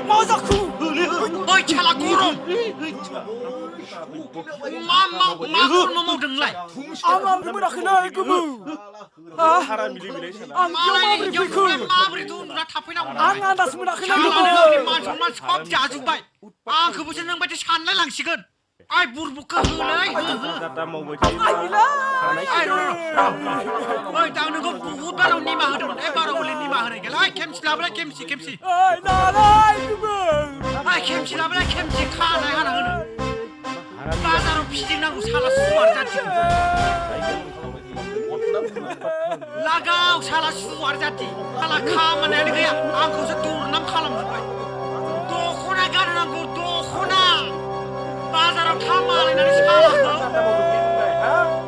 Mazaku. Ôi chà là cô rồi. Má con mau đừng lại. Amam ni mana kenal kamu? Ang Malay beri yang fikir. beri tu nak tapi nak. Ang andas mana kenal Kalau kamu? ni man shop jaju bay. Aku bukan nang baca chan lai lang sikan. Ai buka hulai. Ayolah. Ai rồi. Ôi tao nó có hút bao ni mà hơn. Ai bao lên ni mà hơn cái. Ai kem slab lai kem si. Ay nalai kamu. Ai kem slab lai kem si kha lai hana hơn. Bazar pisting nang salah suar jati. Lagau salah suar jati. Salah kha mana ni kaya. Aku setur nam khalam bay. Dokhona kan aku dokhona. Bazar kha mana ni salah.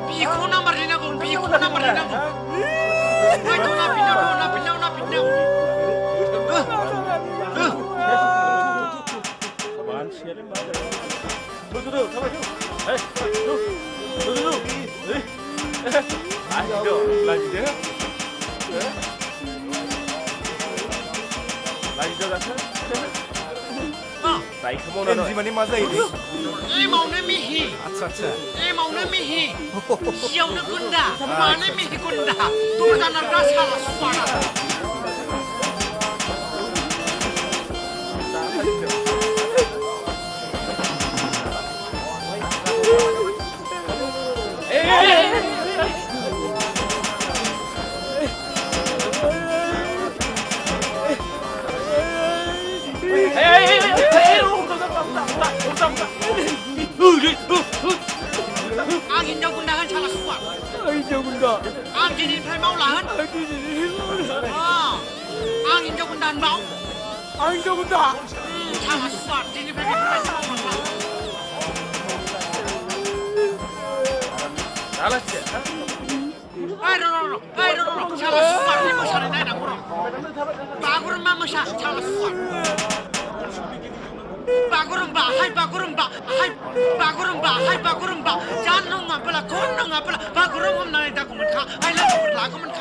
Biku number ni aku. Wai tu na pinau. Enzi mana mazai ni? Mau na mihi. Acha. Mau na mihi. Siau na gunda. Mana mihi gunda. Turkan na salah suara. Angin jauh gundahan salah suar. Ay jagunda. Angin ini mau lahan. Angin jauh gundahan bau. Ay jagunda. Salah suar. Ini mau lahan. Salah sih. Ayo, salah suar ni masalah ni nak kurang. Bagurum mama salah suar. Bagurum ba. Jangan ngapela, bagurum hom nang ida kuman ka. Ay la berlaku man